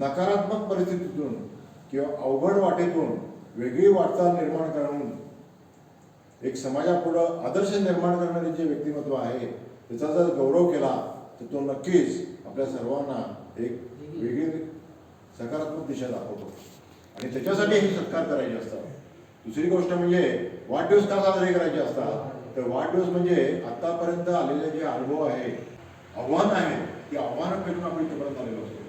नकारात्मक परिस्थितीतून किंवा अवघड वाटेतून वेगळी वाटचाल निर्माण करून एक समाजापुढं आदर्श निर्माण करणारे जे व्यक्तिमत्व आहे त्याचा जर गौरव केला तर तो नक्कीच आपल्या सर्वांना एक वेगळी सकारात्मक दिशा दाखवतो आणि त्याच्यासाठी हे सत्कार करायचे असतात. दुसरी गोष्ट म्हणजे वाढदिवस का साजरे करायचे असतात तर वाढदिवस म्हणजे आतापर्यंत आलेले जे अनुभव आहे आव्हान आहे ते आव्हानं पेलून आपण इथपर्यंत आलेलो असतो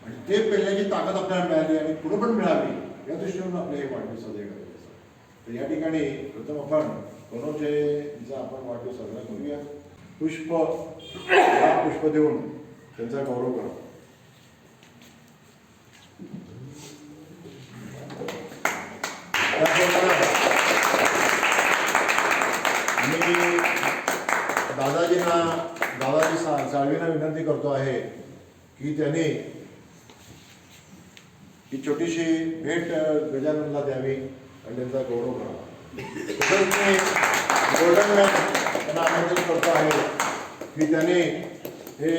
आणि ते पेलण्याची ताकद आपल्याला मिळाली आणि पुढे पण मिळावी या दृष्टीने आपले हे वाढदिवस साजरे करायचे असतात. तर या ठिकाणी प्रथम आपण कनोजेंचा आपण वाढदिवस साजरा करूया. पुष्प देऊन त्यांचा गौरव करा. मी दादाजी साळवींना विनंती करतो आहे की त्यांनी ही छोटीशी भेट गजाननला द्यावी आणि त्यांचा गौरव करावा. तसंच मी गोल्डन त्यांना आमंत्रित करतो आहे की त्यांनी हे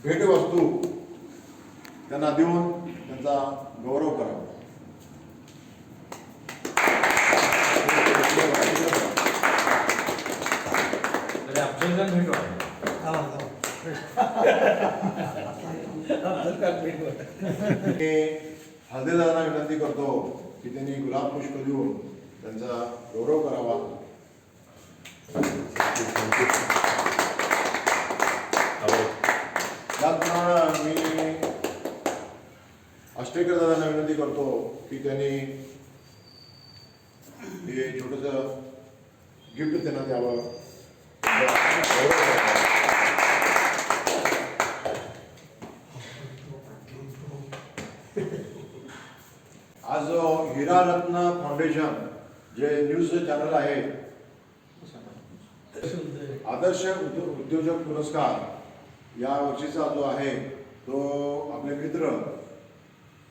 भेटवस्तू त्यांना देऊन त्यांचा गौरव करावा. हळदेदारांना विनंती करतो की त्यांनी गुलाब पुष्प देऊन त्यांचा गौरव करावा. त्याचप्रमाणे मी आष्टेकर दादांना विनंती करतो की त्यांनी हे छोटंसं गिफ्ट त्यांना द्यावं. आज हिरा रत्न फाउंडेशन जे न्यूज चॅनल आहे आदर्श उद्योजक पुरस्कार या वर्षीचा जो आहे तो आपले मित्र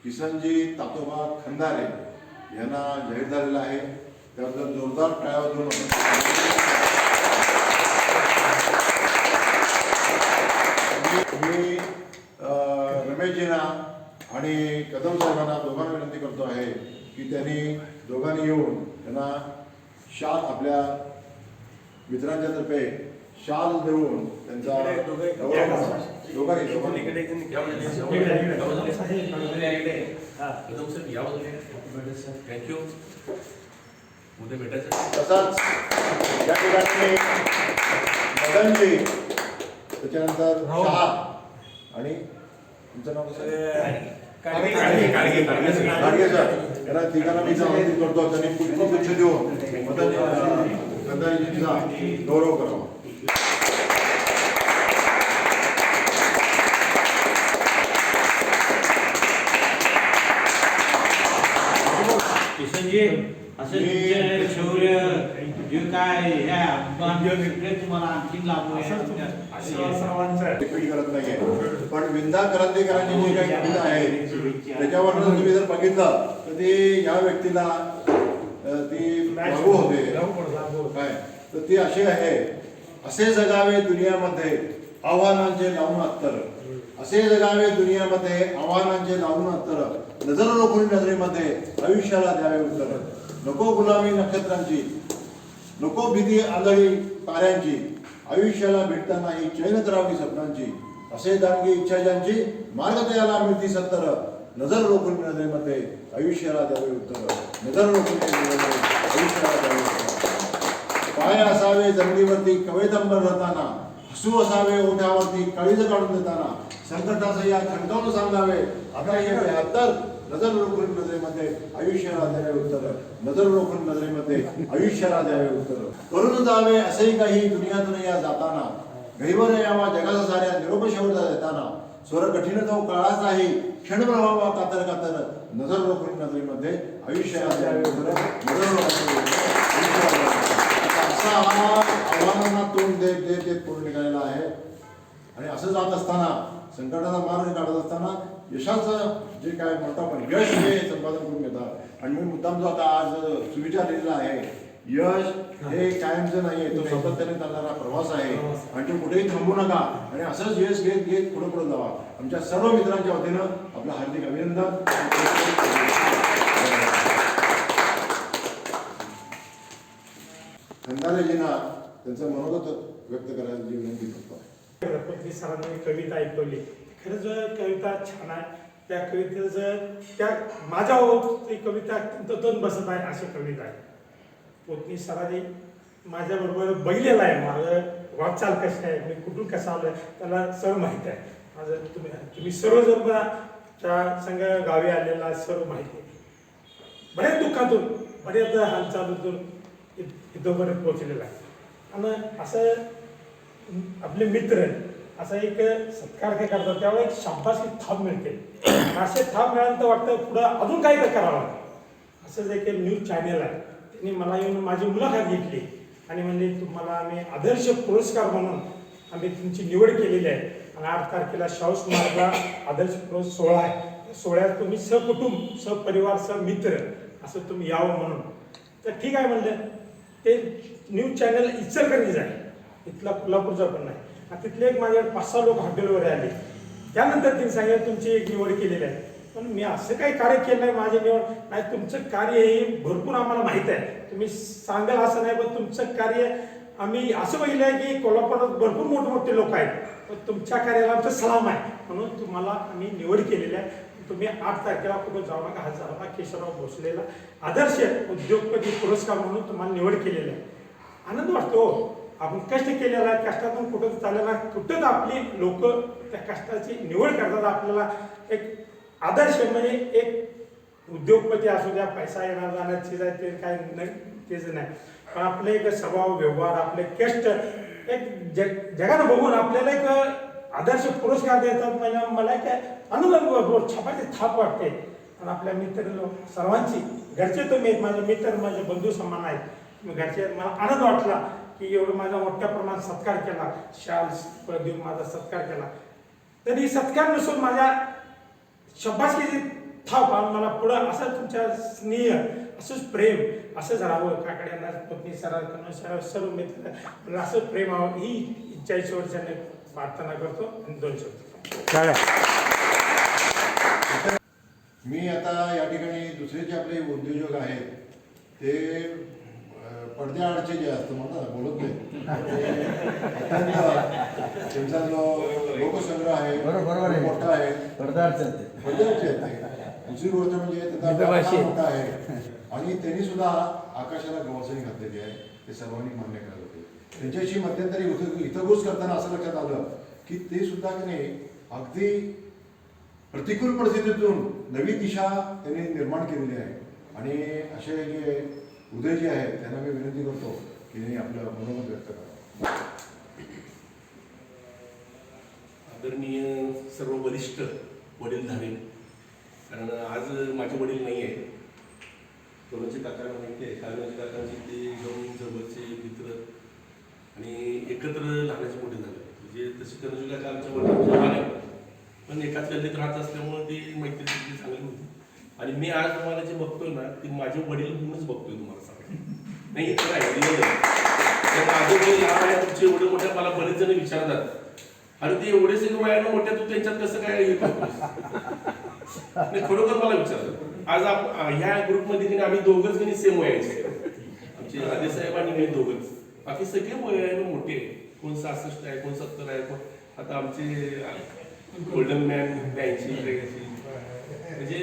किसनजी तातोबा खंदारे यांना जाहीर झालेला आहे. त्याबद्दल जोरदार टाळ्या वाजवून मी रमेशजींना आणि कदम साहेबांना दोघांना विनंती करतो आहे की त्यांनी दोघांनी येऊन त्यांना शाल आपल्या मित्रांच्या तर्फे शाल देऊन त्यांचा तसाच या ठिकाणी मदनजी त्याच्यानंतर शहा आणि तुमचं नाव कसं गाडगे सर यांना तिघांना मी आमंत्रित करतो. त्यांनी पुष्पगुच्छ देऊन मदनजींचा गौरव करावा. किसनजी असं शौर्य जे काय तुम्हाला आणखी लाभ करत नाहीये पण विंदा करंदीकरांची जी काही कविता आहे त्याच्यावर तुम्ही जर बघितलं तर ती या व्यक्तीला ती लागू होते काय तर ती अशी आहे. असे जगावे दुनियामध्ये आव्हानांचे लावून अत्तर, असे जगावे दुनियामध्ये आव्हानांचे लावून अत्तर, नजर रोखून नजरेमध्ये आयुष्याला द्यावे उत्तर. नको गुलामी नक्षत्रांची, नको भीती आंधळी ताऱ्यांची, आयुष्याला भेटताना ही चैन करावी स्वप्नांची. असे दानगी इच्छा ज्यांची मार्ग त्याला मिळती सत्तर, नजर रोखून नजरेमध्ये आयुष्याला द्यावे उत्तर, नजर रोखून नजरेमध्ये आयुष्याला द्यावे उत्तर. पाय असावे जमिनीवरती कवेतंबर राहताना, हसू असावे ओठावरती काळीज काढून देताना, संकटाचं या खंडवून सांगावे आता हे 72, नजर रोखून नजरेमध्ये आयुष्याला द्यावे उत्तर, नजर रोखून नजरेमध्ये आयुष्याला द्यावे उत्तर. करून जावे असेही काही दुनियातून या जाताना, गहिवर यावा जगाचा साऱ्या निरोप शेवटचा देताना, स्वर कठीण तो काळाचाही क्षण प्रभावा कातर कातर, नजर रोखून नजरेमध्ये आयुष्याला द्यावे उत्तर, नजर रोखून असा आव्हानांना तोंड देत पुढे निघालेला आहे. आणि असं जात असताना संकटाचा मार्ग काढत असताना यशाचं जे काय म्हणतो आपण यश हे संपादन करून घेतात. आणि मी मुद्दाम जो आता आज सुविचार लिहिलेला आहे यश हे कायमचं नाहीये, तो सातत्याने चालणारा प्रवास आहे आणि तो कुठेही थांबू नका आणि असंच यश घेत घेत पुढे पुढे जावा. आमच्या सर्व मित्रांच्या वतीनं आपलं हार्दिक अभिनंदन. खंदारेजींना त्यांचं मनोगत व्यक्त करायची विनंती करतो. रघुपती सरांनी कविता ऐकवली, खरंच कविता छान आहे. त्या कवितेचं त्या माझ्या ती कविता अत्यंत तन बसत आहे अशी कविता आहे. पोतनी सरांनी माझ्याबरोबर बघितलेलं आहे, माझं वाटचाल कशी आहे, मी कुठून कसं आलोय त्याला सर्व माहीत आहे. माझं तुम्ही सर्वजण त्या संघ गावी आलेला सर्व माहिती आहे. बऱ्याच दुःखातून बऱ्याच हालचालीतून इथंपर्यंत पोहोचलेला आहे. आणि असं आपले मित्र असा एक सत्कार ते करतात त्यावेळेला एक शाबासकी थाप मिळते. असे थाप मिळाल्यानंतर वाटतं पुढं अजून काही तर करावं. असंच एक न्यूज चॅनेल आहे, त्यांनी मला येऊन माझी मुलाखत घेतली आणि म्हणजे तुम्हाला आम्ही आदर्श पुरस्कार म्हणून आम्ही तुमची निवड केलेली आहे आणि 8 तारखेला शाहू स्मारकला आदर्श पुरस्कार सोहळा आहे. सोहळ्यात तुम्ही सहकुटुंब सहपरिवार सहमित्र असं तुम्ही यावं म्हणून. तर ठीक आहे म्हणलं. ते न्यूज चॅनल इचलकरंजीचं आहे, इथला कोल्हापूरचा पण नाही. तिथले एक माझ्या 5-6 लोक हॉटेलवर आले. त्यानंतर त्यांनी सांगितलं तुमची एक निवड केलेली आहे. पण मी असं काही कार्य केलं नाही, माझी निवड नाही. तुमचं कार्य हे भरपूर आम्हाला माहीत आहे, तुम्ही सांगाल असं नाही, पण तुमचं कार्य आम्ही असं बघितलं आहे की कोल्हापुरात भरपूर मोठमोठे लोक आहेत, पण तुमच्या कार्याला आमचं सलाम आहे म्हणून तुम्हाला आम्ही निवड केलेली आहे. तुम्ही 8 तारखेला कुठं जाऊ नका. हजाराला केशवराव भोसलेला आदर्श उद्योगपती पुरस्कार म्हणून तुम्हाला निवड केलेला आहे. आनंद वाटतो. आपण कष्ट केलेला आहे, कष्टातून कुठं चाललेला, कुठंच आपली लोक त्या कष्टाची निवड करतात. आपल्याला एक आदर्श म्हणजे एक उद्योगपती असू द्या, पैसा येणार जाण्याची जाय ते काय नाही तेच नाही, पण आपले एक स्वभाव व्यवहार आपले कष्ट एक जगानं बघून आपल्याला एक आदर्श पुरस्कार देतात. म्हणजे मला काय आनंद छापाची थाप वाटते. आणि आपल्या मित्र सर्वांची घरचे तुम्ही आहेत, माझे मित्र माझे बंधू समान आहेत. मी घरचे मला आनंद वाटला की एवढं माझा मोठ्या प्रमाणात सत्कार केला, शाल देऊन माझा सत्कार केला. तरी सत्कार नसून माझ्या शब्बासकीची थाप मला पुढं असं तुमच्या स्नेह असंच प्रेम असंच राहावं. काकड्यांना पत्नी सरांकडून सर्व मित्र मला असं प्रेम हवं ही इच्छा ईश्वरच्याने प्रार्थना करतो आणि 2 शब्द. मी आता या ठिकाणी दुसरे जे आपले उद्योजक आहेत ते पडद्याआडचे जे असतं म्हणतात बोलत नाही, त्यांचा जो लोकसंग्रह आहे बरोबर मोठा आहे, पडद्याआडचे आहेत. दुसरी गोष्ट म्हणजे त्याचा मोठा आहे आणि त्यांनी सुद्धा आकाशाला गवसणी घातलेली आहे. ते सर्वांनी मान्य करत होते. त्यांच्याशी मध्यंतरी हितगुज करताना असं लक्षात आलं की ते सुद्धा की नाही अगदी प्रतिकूल परिस्थितीतून नवी दिशा त्यांनी निर्माण केलेली आहे. आणि असे जे उदय जे आहेत त्यांना मी विनंती करतो की त्यांनी आपलं मनोगत व्यक्त करा. आदरणीय सर्व वरिष्ठ वडीलधारे, कारण आज माझे वडील नाही आहेत. दोनोचे काकांना माहिती आहे, काकांचे काकांचे ते एकदम जवळचे मित्र आणि एकत्र लहानाचे मोठे झाले. म्हणजे तसे करणचे काका आमच्या वडिलांच्या लहान आहेत, पण एकाच गल्लीत राहत असल्यामुळे ती मैत्री तितकी चांगली होती. आणि मी आज तुम्हाला जे बघतोय ना ते माझे वडील म्हणूनच बघतोय तुम्हाला सांगायचं नाही. इथं काय माझे वडील लहान आहे, तुमचे एवढे मोठ्या मला बरेच जण विचारतात, अरे ते एवढे सगळे वयानं मोठ्या तू त्यांच्यात कसं काय हे करतोस. खरोखर मला विचारतात. आज ह्या ग्रुपमध्ये आम्ही दोघंच गणी सेम वयाचे, आमचे आदेसाहेब आणि मी दोघंच. बाकी सगळे वयानं मोठे, कोण 66 आहे, कोण 70 आहे, कोण आता आमचे गोल्डन मॅन 82-83. म्हणजे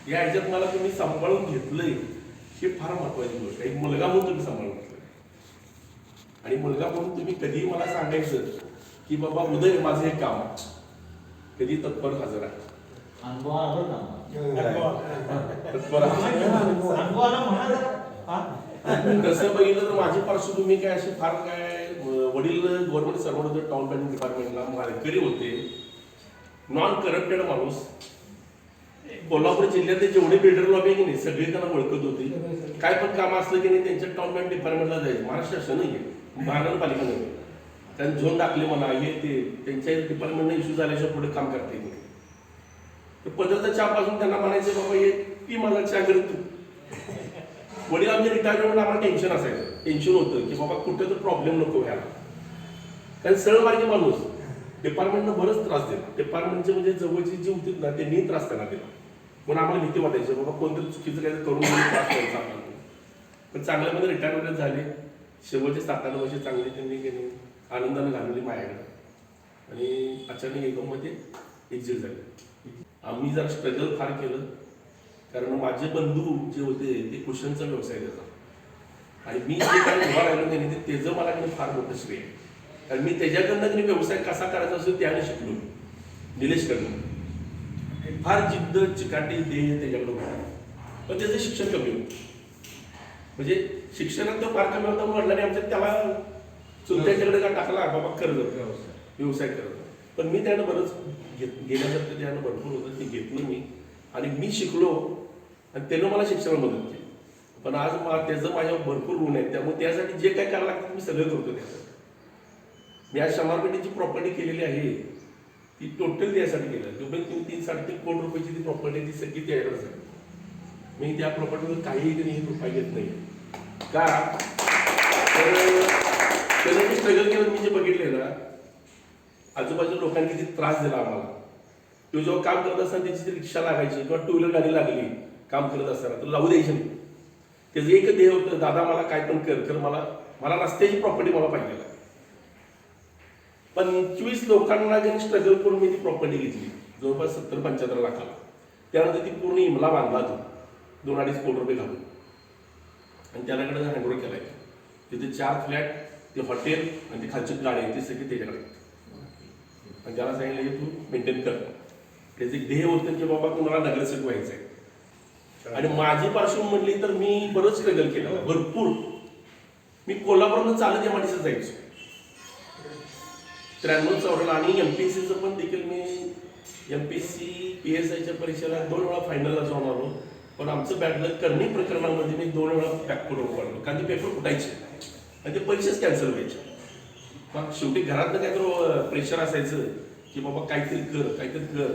या ह्याच्यात मला तुम्ही सांभाळून घेतलंय हे फार महत्वाची गोष्ट आहे. एक मुलगा म्हणून तुम्ही सांभाळून घेतलंय आणि मुलगा म्हणून तुम्ही कधीही मला सांगायचं की बाबा उदय माझं हे काम कधी तत्पर हजर आहे. तसं बघितलं तर माझी पार्श्वभूमी काय अशी फार काय, वडील गव्हर्नमेंट सर्वंट होते, टाउन प्लॅनिंग डिपार्टमेंटला मालकरी होते, नॉन करप्टेड माणूस. कोल्हापूर जिल्ह्यातले जेवढे बिल्डर लॉबी की नाही सगळे त्यांना ओळखत होते. काय पण काम असलं की नाही त्यांच्या टाउन प्लॅनिंग डिपार्टमेंटला जायचं. महाराष्ट्र शासन नाही आहे, महानगरपालिका नाही, त्यांनी झोन दाखले म्हणा हे ते त्यांच्या डिपार्टमेंटने इश्यू झाल्याशिवाय पुढे काम करता येईल. तर पदार्थ चहा पासून त्यांना म्हणायचे बाबा हे ती मला चहा करतो. वडील आमचे रिटायरमेंट आम्हाला टेन्शन असायचं, टेन्शन होतं की बाबा कुठे तर प्रॉब्लेम नको व्हायला. कारण सरळमार्गी माणूस डिपार्टमेंटनं बरंच त्रास दिला. डिपार्टमेंटचे म्हणजे जवळचे जे होते ना त्यांनी त्रास त्यांना दिला, म्हणून आम्हाला भीती वाटायची बाबा कोणतरी चुकीचं काही करून त्रास द्यायचा आपल्याला. पण चांगल्यामध्ये रिटायरमेंट झाले. शेवटचे 7-8 वर्ष चांगली त्यांनी केली, आनंदाने घालवली माझ्याकडे. आणि अचानक एकदममध्ये एक्झिट झाले. आम्ही जरा स्ट्रगल फार केलं, कारण माझे बंधू जे होते ते कुशनचा व्यवसाय त्याचा, आणि मी जे काही उभा राहिलो नाही ते त्याचं मला काही फार मोठं श्रेय आहे. कारण मी त्याच्याकडनं व्यवसाय कसा करायचा असतो त्याने शिकलो. निलेशकडनं फार जिद्द चिकाटी ध्येय त्याच्याकडं होतं, पण त्याचं शिक्षण कमी होतं. म्हणजे शिक्षणात तो फार कमी होता, वडिलांनी आमच्या त्याला चुलत्याच्याकडे का टाकला बाबा कर व्यवसाय करत. पण मी त्यानं बरंच घेण्यासारखं त्यानं भरपूर होतं, ते घेतलं मी आणि मी शिकलो आणि त्यानं मला शिक्षणाला मदत केली. पण आज त्याचं माझ्यावर भरपूर ऋण आहे, त्यामुळे त्यासाठी जे काय करायला लागतं मी सगळं करतो त्यासाठी. मी आज शंभरपेठेची प्रॉपर्टी केलेली आहे, ती टोटल त्यासाठी केलं. तुम्ही 3-3.5 कोटी रुपयाची ती प्रॉपर्टी ती सगळी त्याच्याकडे झाली. मी त्या प्रॉपर्टीवर काही रुपया घेत नाही. का तर त्यानं मी स्ट्रगल केलं. मी जे बघितले ना आजूबाजूला लोकांनी किती त्रास दिला आम्हाला. तो जेव्हा काम करत असताना त्याची रिक्षा लागायची किंवा 2 व्हीलर गाडी लागली काम करत असताना तर लावू द्यायची नाही. त्याचं एक ध्येय होतं, दादा मला काय पण कर, मला रस्त्याची प्रॉपर्टी मला पाहिजे. 25 लोकांना स्ट्रगल करून मी ती प्रॉपर्टी घेतली, जवळपास 70-75 लाखाला. त्यानंतर ती पूर्ण इमला बांधला तो 2-2.5 कोटी रुपये घालून, आणि त्याच्याकडे हँडओव्हर केलाय. तिथे 4 फ्लॅट, ते हॉटेल आणि ते खालची गाडी आहे ती सगळी त्याच्याकडे. आणि त्याला सांगितलं की तू मेंटेन कर. त्याचं एक ध्येय होतं की बाबा तुम्हाला नगरसेवक व्हायचं आहे. आणि माझी पार्श्वभूमी म्हणली तर मी बरंच स्ट्रगल केलं, भरपूर. मी कोल्हापूरला चालत एमआयडीसीत जायचो 93-94, आणि एमपीएससीचं पण देखील मी एमपीएससी PSIच्या परीक्षेला 2 वेळा फायनलला जाऊन आलो. पण आमचं बॅडलक करणी प्रकरणामध्ये मी 2 वेळा बॅकफुट पडलो, कारण ते पेपर फुटायचे आणि ते परीक्षेच कॅन्सल व्हायचे. मग शेवटी घरातनं काहीतरी प्रेशर असायचं की बाबा काहीतरी कर.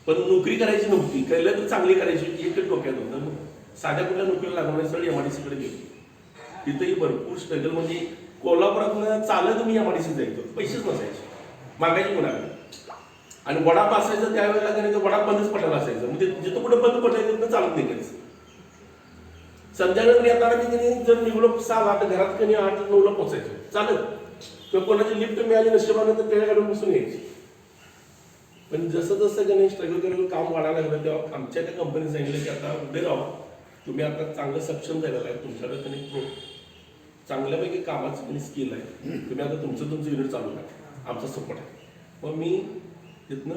पण नोकरी करायची नव्हती, केलं तर चांगली करायची एकच डोक्यात होतं. मग साध्या कुठल्या नोकरीला लागणार सर एमआयडीसीकडे गेलो. तिथंही भरपूर स्ट्रगल. म्हणजे कोल्हापुरातनं चालत मी एमआयडीसीत जायचो, पैसेच नसायचे, मागायचे कोणाला. आणि वडा असायचं त्यावेळेला काही तो वडा बंदच पडलेला असायचं. म्हणजे जिथं कुठं बंद पडायचं तिथं चालत निघायचं. संध्याकाळी येताना मी जर निघलो 6 तर घरात कधी 8-9ला पोचायचो चालत. किंवा कोणाची लिफ्ट मिळाली नशिबानं तर त्याला काढून बसून यायची. पण जसं जसं गणेश स्ट्रगल करून काम वाढायला लागलं तेव्हा आमच्या त्या कंपनीने सांगितलं की आता उभे राहा, तुम्ही आता चांगलं सक्षम झालेलं आहे, तुमच्याकडे कधी चांगल्यापैकी कामाचं स्किल आहे, तुम्ही आता तुमचं युनिट चालू करा, आमचा सपोर्ट आहे. मग मी तिथनं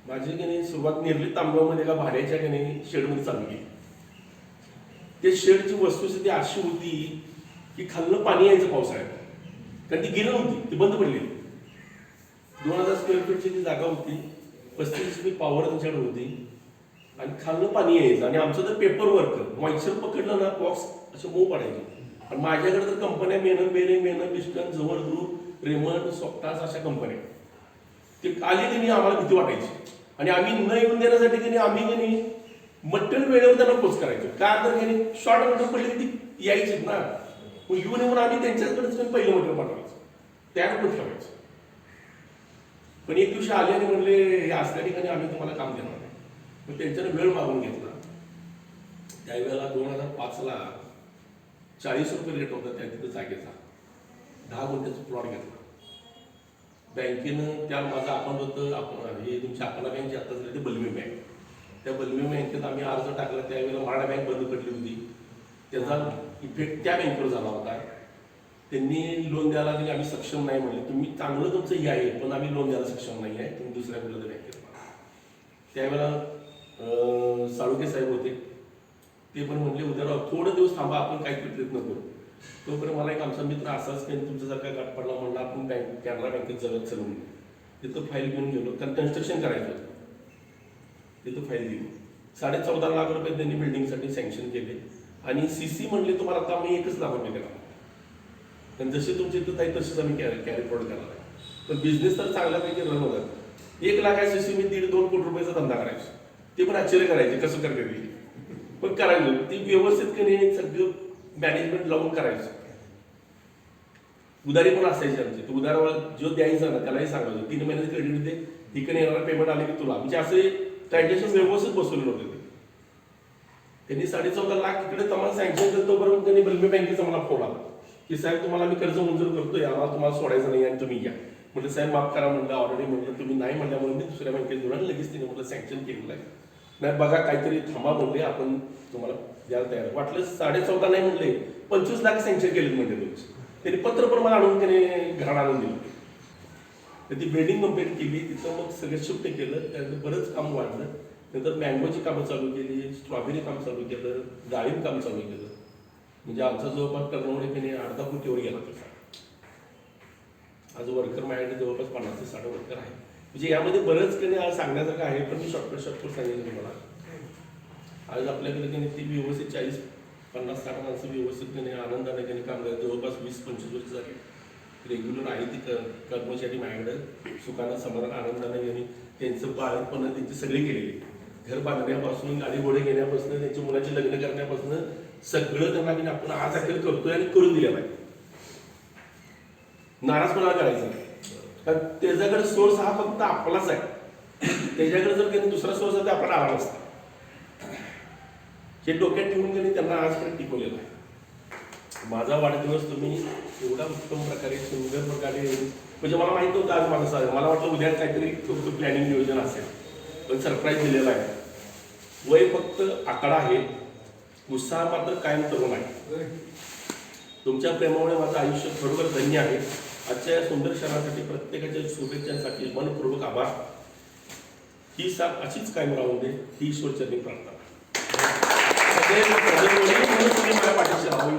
माझी की सुरुवात निर्ली तांबगावमध्ये एका भाड्याच्या शेडमध्ये चालू केली. ते शेडची वस्तुस्थिती अशी होती की खालनं पाणी यायचं पावसाळ्यात, कारण ती गिरण होती, ती बंद पडलेली. 2000 स्क्वेअर फीटची ती जागा होती, 35 HP पॉवर त्यांच्याकडे होती, आणि खालनं पाणी यायचं. आणि आमचं तर पेपर वर्क मॉइश्चर पकडलं ना बॉक्स असे मऊ पडायचे. आणि माझ्याकडे तर कंपन्या मेनं बिस्टन, जवळ ग्रुप, रेमंड, सॉफ्टास अशा कंपन्या ते आली की नाही आम्हाला भीती वाटायची. आणि आम्ही न येऊन देण्यासाठी की आम्ही की नाही मटेरियल वेळेवर त्यांना पोच करायचो. का तर की शॉर्ट मटेरियल पडले की ती यायचीच ना, मग येऊन आम्ही त्यांच्याकडेच पहिलं मटेरियल पाठवायचं, तयार करून ठेवायचं. पण एक दिवशी आले आणि म्हणले हे असल्या ठिकाणी आम्ही तुम्हाला काम देणार नाही. मग त्यांच्याने वेळ मागून घेतला. त्यावेळेला 2005ला 40 रुपये रेट होता त्या तिथं जागेचा. 10 गुंठ्याचा प्लॉट घेतला बँकेनं. त्या माझं अकाउंट होतं, आपण हे तुमच्या अकरा बँकची आता झाली ते बलमी बँक. त्या बलमी बँकेत आम्ही अर्ज टाकला. त्यावेळेला मराठा बँक बंद पडली होती, त्याचा इफेक्ट त्या बँकेवर झाला होता. त्यांनी लोन द्यायला की आम्ही सक्षम नाही म्हणले, तुम्ही चांगलं तुमचं हे आहे पण आम्ही लोन द्यायला सक्षम नाही आहे, तुम्ही दुसऱ्या कुठल्या तरी बँकेत. त्यावेळेला साळुके साहेब होते, ते पण म्हणले उद्या थोडं दिवस थांबा, आपण काहीतरी प्रयत्न करू. तोपर्यंत मला एक आमचा मित्र असाच काही तुमच्यासारखा गाठ पडला, म्हणला आपण कॅनरा बँकेत जगत चलवून तिथं फाईल घेऊन गेलो, कारण कन्स्ट्रक्शन करायचं होतं. तिथं फाईल दिली. 14.5 लाख रुपये त्यांनी बिल्डिंगसाठी सँक्शन केले. आणि CC म्हणले तुम्हाला आता आम्ही 1 लाख रुपये देणार, कारण जसे तुमचे इथं आहे तसेच आम्ही कॅरी फॉरवर्ड करणार आहे. पण बिझनेस तर चांगल्यापैकी रन होतात. 1 लाख CC मी 1.5-2 कोटी रुपयाचा धंदा करायचो. ते पण आश्चर्य करायचे कसं करते ते. पण करायचं ती व्यवस्थित की नाही सगळं मॅनेजमेंट लावून करायचं. उधारी पण असायची आमची, तो उधारवाला जो द्यायचा ना त्यालाही सांगायचं 3 महिन्याचं क्रेडिट दे, इकडे येणारा पेमेंट आले की तुला. म्हणजे असे ट्रान्झॅक्शन व्यवस्थित बसवले नव्हते ते. त्यांनी 14.5 लाख इकडे तुम्हाला सँक्शन करतो बरोबर. त्यांनी बलमे बँकेचा मला फोन आला की साहेब तुम्हाला मी कर्ज मंजूर करतोय, आम्हाला तुम्हाला सोडायचं नाही आणि तुम्ही या. म्हटलं साहेब माफ करा म्हटलं, ऑलरेडी म्हटलं तुम्ही नाही म्हणल्यामुळे मी दुसऱ्या बँकेत जोडा लगेच तिने म्हटलं सँक्शन केलेलं आहे. नाही बघा काहीतरी थांबा म्हणले, आपण तुम्हाला द्यायला तयार. वाटलं 14.5 नाही म्हणले, 25 लाख सँक्शन केले म्हणते तुमचे. त्यांनी पत्र पण मला आणून त्याने घरात आणून दिलं. तर ती बिल्डिंग कंप्लीट केली, तिथं मग सगळं शिफ्ट केलं. त्यानंतर बरंच काम वाढलं. नंतर मँगोची कामं चालू केली, स्ट्रॉबेरी काम चालू केलं, डाळिंब काम चालू केलं. म्हणजे आमचा जवळपास टर्नओव्हर त्याने 1/2 कोटीवर गेला तसा. आज वर्कर माझ्याकडे जवळपास 50 ते 60 वर्कर आहे. म्हणजे यामध्ये बरंच काही आज सांगण्यासारखं आहे, पण मी शॉर्टकट सांगितलं तुम्हाला. आज आपल्याकडे त्यांनी ती व्यवस्थित 40-50-60 माणसं व्यवस्थितपणे आनंदाने त्यांनी काम करतात. जवळपास 20-25 वर्ष झाली रेग्युलर आहे ती कर्मचारी माझ्याकडे सुखानं समाधान आनंदाने त्यांनी त्यांचं बाळपण त्यांची सगळी केलेली. घर बांधण्यापासून गाडी घोडे घेण्यापासून त्यांच्या मुलाचे लग्न करण्यापासून सगळं त्यांना आपण आज अखेर करतोय आणि करून दिलेलं आहे. नाराजपणा करायचा नाही, कारण त्याच्याकडे सोर्स हा फक्त आपलाच आहे. त्याच्याकडे जर त्यांनी दुसरा सोर्स आहे तर आपल्याला आला नसता. हे डोक्यात ठेवून त्यांनी त्यांना आजपर्यंत टिकवलेलं आहे. माझा वाढदिवस तुम्ही एवढा उत्तम प्रकारे सुंदर प्रकारे, म्हणजे मला माहित नव्हतं आज माझं साजरा. मला वाटलं उद्या काहीतरी तुमचं प्लॅनिंग नियोजन असेल, पण सरप्राईज दिलेलं आहे. वय फक्त आकडा आहे, उत्साह मात्र कायम तरुण आहे. तुमच्या प्रेमामुळे माझं आयुष्य खरोखर धन्य आहे. आजच्या या सुंदर क्षणासाठी प्रत्येकाच्या शुभेच्छांसाठी मनपूर्वक आभार. ही साथ अशीच कायम राहून दे ही ईश्वरचरणी प्रार्थना. तुम्ही माझ्या पाठीशी राहून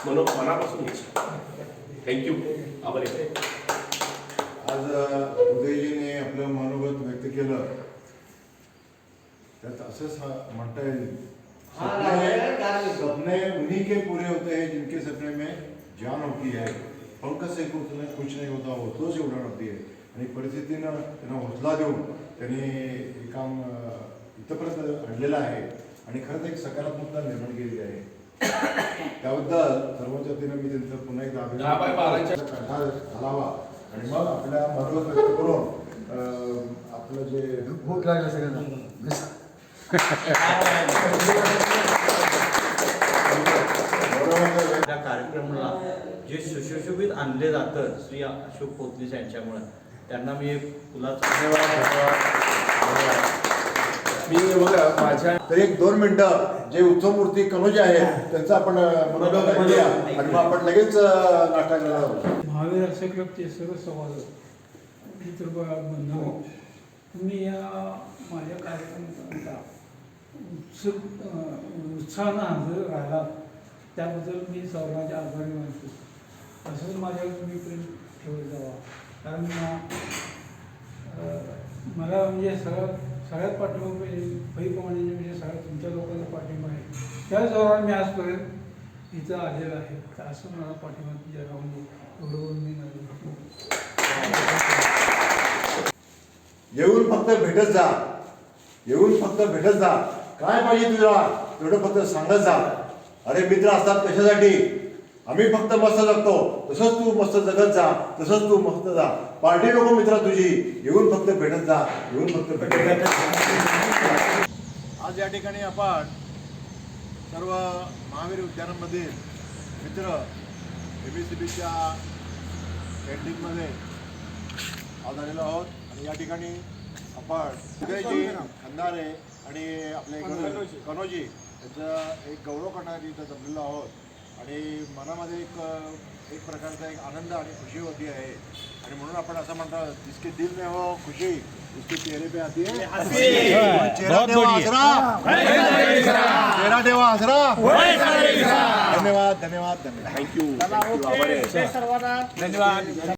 मनापासून इच्छा. थँक्यू, आभार. आज उदयजीने आपलं मनोगत व्यक्त केलं, त्यात असंच म्हणता येईल, सपने उन्हीं के पूरे होते हैं जिनके सपने में जान होती है, पंख से कुछ नहीं होता, होतोच एवढा होती आहे. आणि परिस्थितीनं त्यांना हौसला देऊन त्यांनी हे काम इथंपर्यंत आणलेलं आहे आणि खरंच एक सकारात्मकता निर्माण केलेली आहे. त्याबद्दल सर्वांच्या वतीनं मी त्यांचं पुन्हा एकदा अभिनंदन घालावा आणि मग आपल्या मनोगत व्यक्त करून आपलं जे भूक लागलं सगळ्यांना त्या कार्यक्रमाला जे सुशोभित आणले जातं श्री अशोक पोतनीस यांच्यामुळे, त्यांना मी फुलाचा मी बघा माझ्या तर 1-2 मिनिटं जे उत्सव मूर्ती कनोजे आहेत त्यांचं आपण मनोगत ऐकूया आणि मग आपण लगेच नाश्ता करायला जाऊ. महावीर अर्थ क्लबचे सर्व सभासद मित्र बंधू, तुम्ही या माझ्या कार्यक्रमाचा उत्साहानं हजर राहिला त्याबद्दल मी सर्वांचे आभारी मानतो. असंच माझ्यावर तुम्ही प्रेम ठेवत जावा, कारण मला म्हणजे सगळ्यात पाठिंबा पैप्रमाणे म्हणजे सगळ्या तुमच्या लोकांचा पाठिंबा आहे. त्याच दौरान मी आजपर्यंत इथं आलेलं आहे. तर असं मला पाठिंबा तुझ्या राहून एवढं मी येऊन फक्त भेटत जा, येऊन फक्त भेटत जा. काय पाहिजे तुला तेवढं फक्त सांगत जा. अरे मित्र असतात कशासाठी, आम्ही फक्त मस्त जगतो, तसंच तू मस्त जगत जा, तसंच तू मस्त जा. पार्टी नको मित्र तुझी, येऊन फक्त भेटत जा, येऊन फक्त भेटत जा. आज या ठिकाणी आपण सर्व महावीर उद्यानामधील मित्र ABCBच्या कॅन्टीनमध्ये आज आलेलो आहोत आणि या ठिकाणी आपण उदयजी खंदारे आणि आपले कनोजी यांचं एक गौरव करण्यासाठी इथं जमलेलो आहोत आणि मनामध्ये एक प्रकारचा एक आनंद आणि खुशी होती आहे आणि म्हणून आपण असं म्हणतो जिसके दिल में हो खुशी उसके चेहरे पे आती है चेहरा देवा आसरा, चेहरा देवा आसरा. धन्यवाद धन्यवाद धन्यवाद. थँक्यू. सर्वांना धन्यवाद.